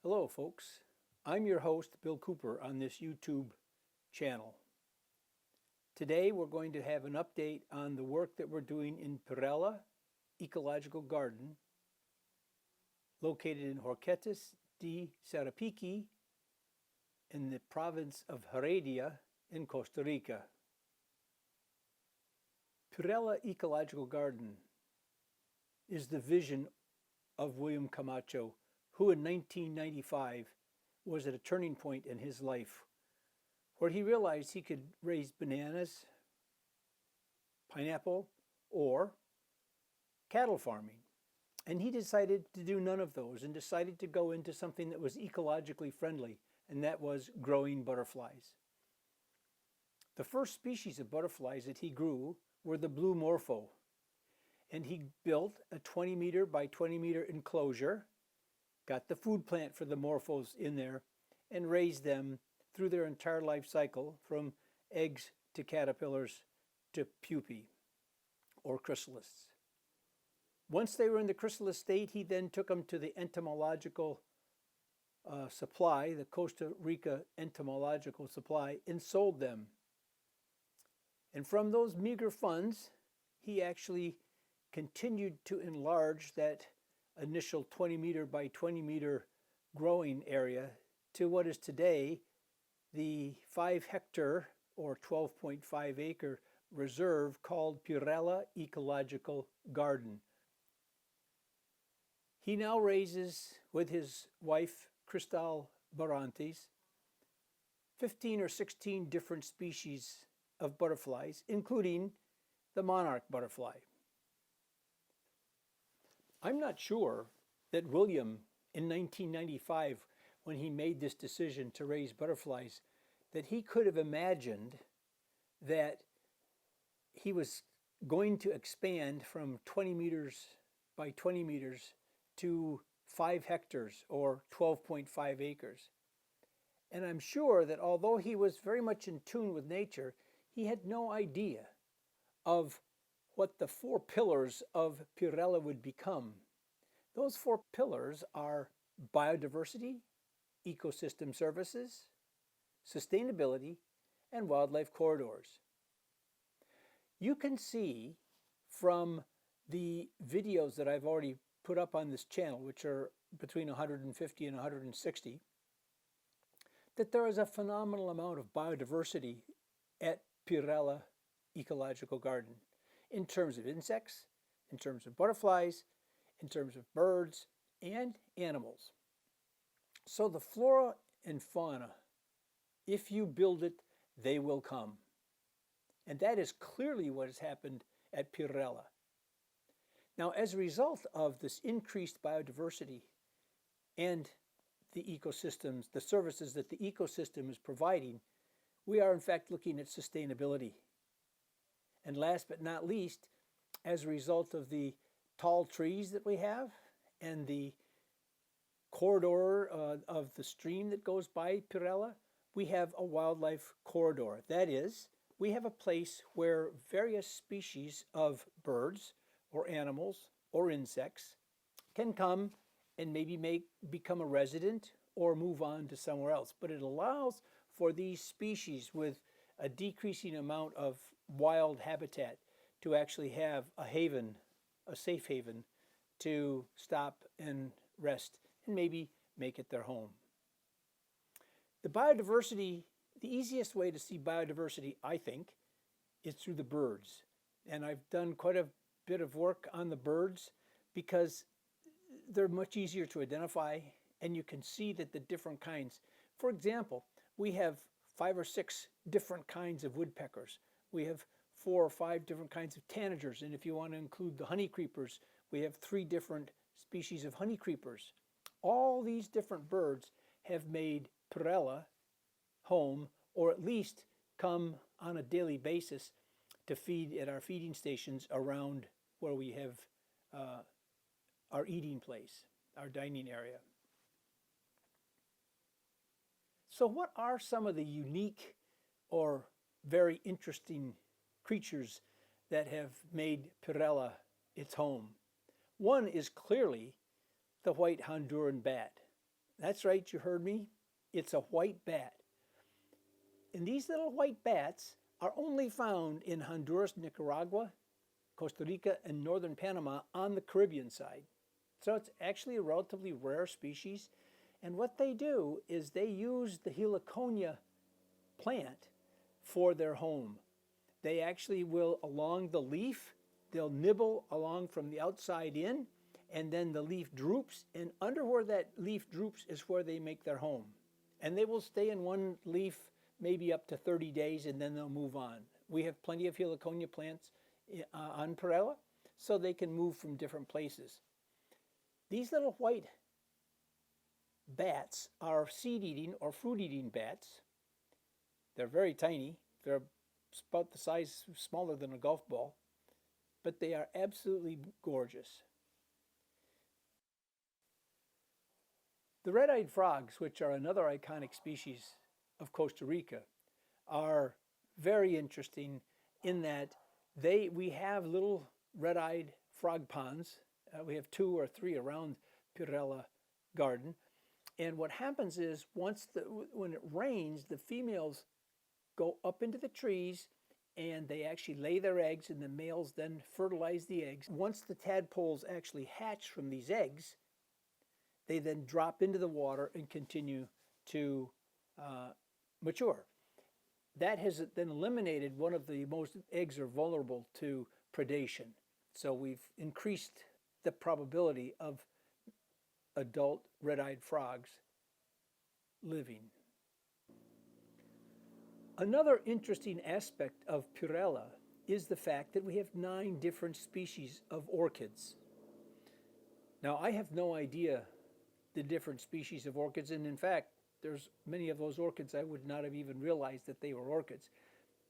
Hello folks, I'm your host Bill Cooper on this YouTube channel. Today we're going to have an update on the work that we're doing in Pierella Ecological Garden located in Horquetas de Sarapiqui in the province of Heredia in Costa Rica. Pierella Ecological Garden is the vision of William Camacho, who in 1995 was at a turning point in his life where he realized he could raise bananas, pineapple, or cattle farming. And he decided to do none of those and decided to go into something that was ecologically friendly, and that was growing butterflies. The first species of butterflies that he grew were the blue morpho, and he built a 20 meter by 20 meter enclosure, got the food plant for the morphos in there, and raised them through their entire life cycle from eggs to caterpillars to pupae or chrysalids. Once they were in the chrysalis state, he then took them to the entomological supply, the Costa Rica entomological supply, and sold them. And from those meager funds, he actually continued to enlarge that initial 20 meter by 20 meter growing area to what is today the 5 hectare or 12.5 acre reserve called Pierella Ecological Garden. He now raises, with his wife Cristal Barantes, 15 or 16 different species of butterflies, including the monarch butterfly. I'm not sure that William, in 1995, when he made this decision to raise butterflies, that he could have imagined that he was going to expand from 20 meters by 20 meters to 5 hectares or 12.5 acres. And I'm sure that although he was very much in tune with nature, he had no idea of what the 4 pillars of Pierella would become. Those 4 pillars are biodiversity, ecosystem services, sustainability, and wildlife corridors. You can see from the videos that I've already put up on this channel, which are between 150 and 160, that there is a phenomenal amount of biodiversity at Pierella Ecological Garden in terms of insects, in terms of butterflies, in terms of birds and animals. So the flora and fauna, if you build it, they will come. And that is clearly what has happened at Pierella. Now, as a result of this increased biodiversity and the ecosystems, the services that the ecosystem is providing, we are in fact looking at sustainability. And last but not least, as a result of the tall trees that we have and the corridor of the stream that goes by Pierella, we have a wildlife corridor. That is, we have a place where various species of birds or animals or insects can come and maybe become a resident or move on to somewhere else. But it allows for these species with a decreasing amount of wild habitat to actually have a haven, a safe haven, to stop and rest and maybe make it their home. The biodiversity, the easiest way to see biodiversity, I think, is through the birds. And I've done quite a bit of work on the birds because they're much easier to identify, and you can see that the different kinds. For example, we have 5 or 6 different kinds of woodpeckers. We have 4 or 5 different kinds of tanagers, and if you want to include the honey creepers, we have 3 different species of honey creepers. All these different birds have made Pierella home, or at least come on a daily basis to feed at our feeding stations around where we have our eating place, our dining area. So what are some of the unique or very interesting creatures that have made Pierella its home? One is clearly the white Honduran bat. That's right, you heard me. It's a white bat. And these little white bats are only found in Honduras, Nicaragua, Costa Rica, and northern Panama on the Caribbean side. So it's actually a relatively rare species. And what they do is they use the heliconia plant for their home. They actually will, along the leaf, they'll nibble along from the outside in, and then the leaf droops, and under where that leaf droops is where they make their home. And they will stay in one leaf maybe up to 30 days, and then they'll move on. We have plenty of heliconia plants on Pierella, so they can move from different places. These little white bats are seed-eating or fruit-eating bats. They're very tiny. They're about the size smaller than a golf ball, but they are absolutely gorgeous. The red-eyed frogs, which are another iconic species of Costa Rica, are very interesting in that we have little red-eyed frog ponds. We have 2 or 3 around Pierella Garden. And what happens is when it rains, the females go up into the trees and they actually lay their eggs, and the males then fertilize the eggs. Once the tadpoles actually hatch from these eggs, they then drop into the water and continue to mature. That has then eliminated one of the most eggs are vulnerable to predation. So we've increased the probability of adult red-eyed frogs living. Another interesting aspect of Pierella is the fact that we have 9 different species of orchids. Now, I have no idea the different species of orchids, and in fact, there's many of those orchids I would not have even realized that they were orchids.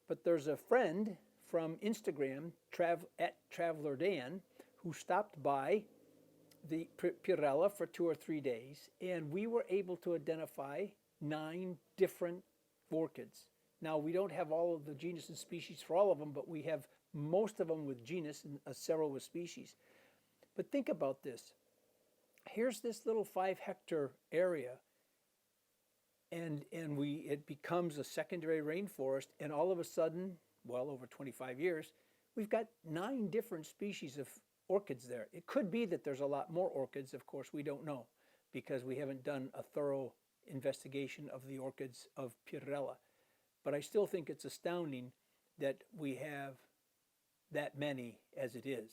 But there's a friend from Instagram, at Traveler Dan, who stopped by the Pierella for 2 or 3 days, and we were able to identify 9 different orchids. Now, we don't have all of the genus and species for all of them, but we have most of them with genus and several with species. But think about this. Here's this little 5-hectare area, and it becomes a secondary rainforest, and all of a sudden, well, over 25 years, we've got 9 different species of orchids there. It could be that there's a lot more orchids. Of course, we don't know because we haven't done a thorough investigation of the orchids of Pierella. But I still think it's astounding that we have that many as it is.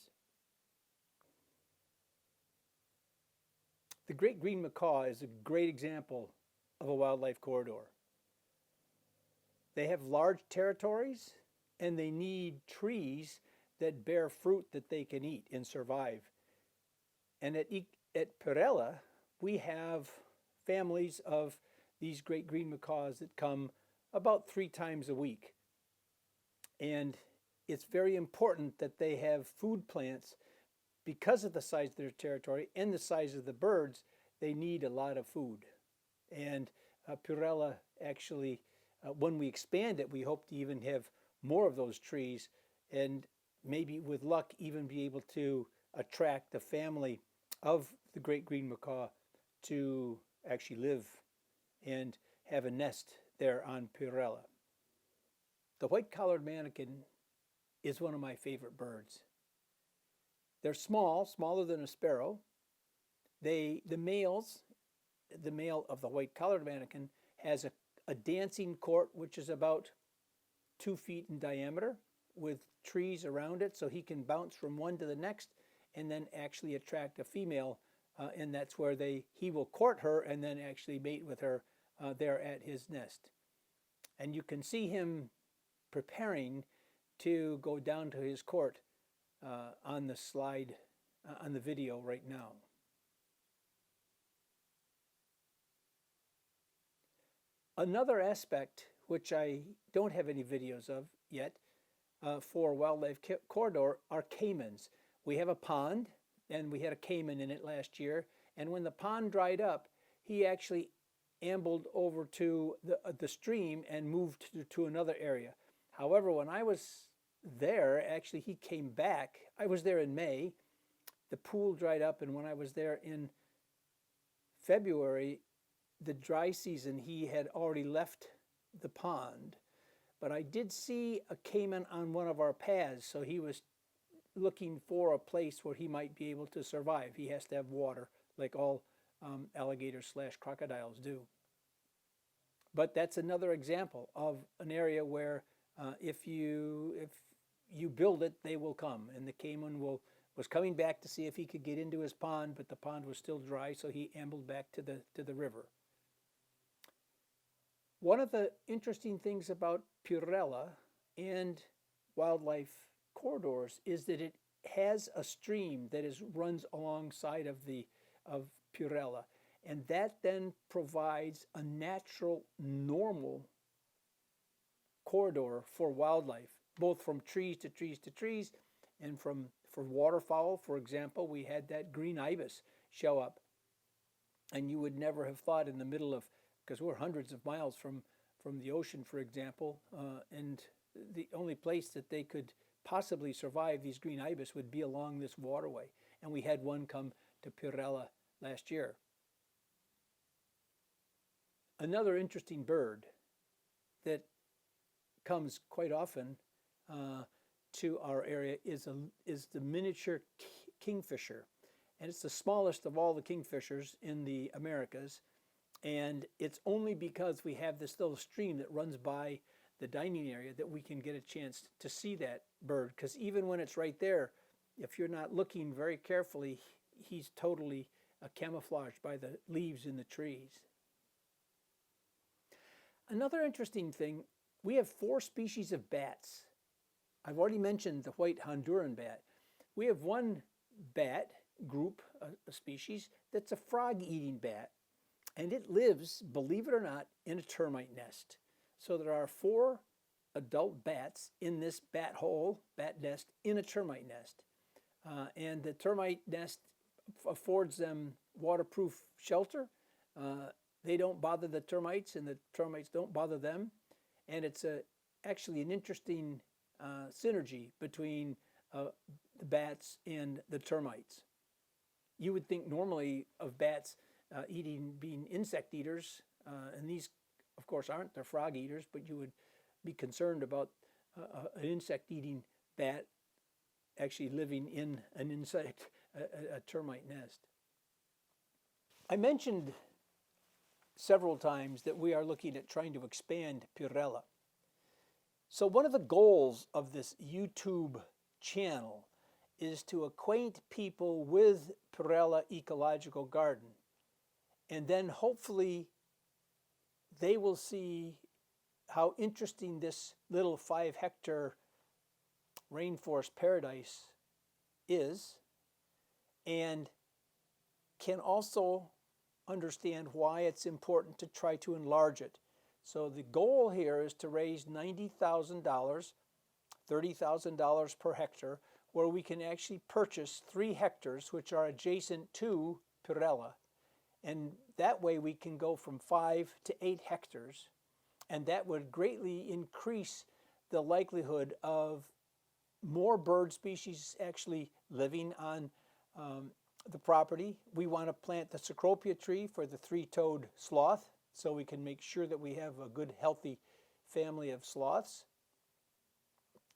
The great green macaw is a great example of a wildlife corridor. They have large territories and they need trees that bear fruit that they can eat and survive. And at Pierella, we have families of these great green macaws that come about 3 times a week. And it's very important that they have food plants because of the size of their territory and the size of the birds. They need a lot of food. And Pierella actually, when we expand it, we hope to even have more of those trees and maybe with luck even be able to attract the family of the great green macaw to actually live and have a nest there on Pierella. The white-collared manakin is one of my favorite birds. They're small, smaller than a sparrow. The male of the white-collared manakin has a dancing court which is about 2 feet in diameter with trees around it so he can bounce from one to the next and then actually attract a female, and that's where he will court her and then actually mate with her there at his nest. And you can see him preparing to go down to his court on the slide, on the video right now. Another aspect, which I don't have any videos of yet, for wildlife corridor are caimans. We have a pond, and we had a caiman in it last year, and when the pond dried up, he actually ambled over to the stream and moved to another area. However, when I was there, actually he came back. I was there in May. The pool dried up, and when I was there in February, the dry season, he had already left the pond. But I did see a caiman on one of our paths, so he was looking for a place where he might be able to survive. He has to have water, like all alligators/crocodiles do. But that's another example of an area where if you build it, they will come. And the caiman was coming back to see if he could get into his pond, but the pond was still dry, so he ambled back to the river. One of the interesting things about Pierella and wildlife corridors is that it has a stream that runs alongside of Pierella, and that then provides a natural, normal corridor for wildlife, both from trees to trees to trees, and for waterfowl. For example, we had that green ibis show up, and you would never have thought in the middle of, because we're hundreds of miles from the ocean, for example, and the only place that they could possibly survive, these green ibis, would be along this waterway. And we had one come to Pierella last year. Another interesting bird that comes quite often to our area is the miniature kingfisher. And it's the smallest of all the kingfishers in the Americas. And it's only because we have this little stream that runs by the dining area that we can get a chance to see that bird. Because even when it's right there, if you're not looking very carefully, he's totally camouflaged by the leaves in the trees. Another interesting thing, we have 4 species of bats. I've already mentioned the white Honduran bat. We have one bat group, a species, that's a frog-eating bat. And it lives, believe it or not, in a termite nest. So there are 4 adult bats in this bat nest, in a termite nest. And the termite nest affords them waterproof shelter. They don't bother the termites, and the termites don't bother them. And it's actually an interesting synergy between the bats and the termites. You would think normally of bats being insect eaters, and these, of course, aren't. They're frog eaters, but you would be concerned about an insect-eating bat actually living in a termite nest. I mentioned several times that we are looking at trying to expand Pierella. So one of the goals of this YouTube channel is to acquaint people with Pierella Ecological Garden. And then hopefully they will see how interesting this little 5-hectare rainforest paradise is, and can also understand why it's important to try to enlarge it. So the goal here is to raise $90,000, $30,000 per hectare, where we can actually purchase 3 hectares, which are adjacent to Pierella. And that way we can go from 5 to 8 hectares, and that would greatly increase the likelihood of more bird species actually living on the property. We want to plant the cecropia tree for the 3-toed sloth, so we can make sure that we have a good, healthy family of sloths.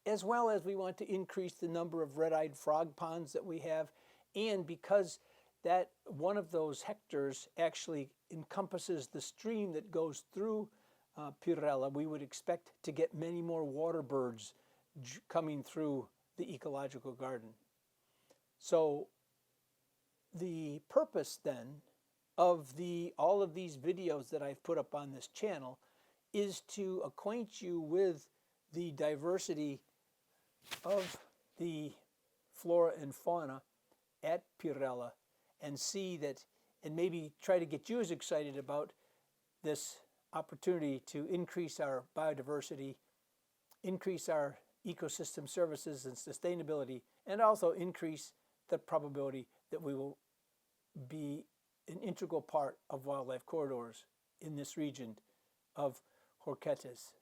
As well as we want to increase the number of red-eyed frog ponds that we have, and because that one of those hectares actually encompasses the stream that goes through Pierella, we would expect to get many more water birds coming through the ecological garden. So the purpose then of all of these videos that I've put up on this channel is to acquaint you with the diversity of the flora and fauna at Pierella, and see that, and maybe try to get you as excited about this opportunity to increase our biodiversity, increase our ecosystem services and sustainability, and also increase the probability that we will be an integral part of wildlife corridors in this region of Horquetas.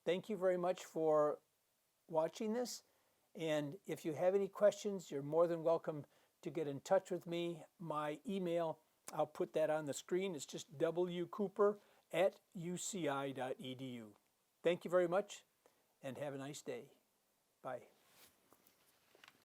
Thank you very much for watching this, and if you have any questions, you're more than welcome to get in touch with me. My email I'll put that on the screen. It's just wcooper@uci.edu. Thank you very much, and have a nice day. Bye.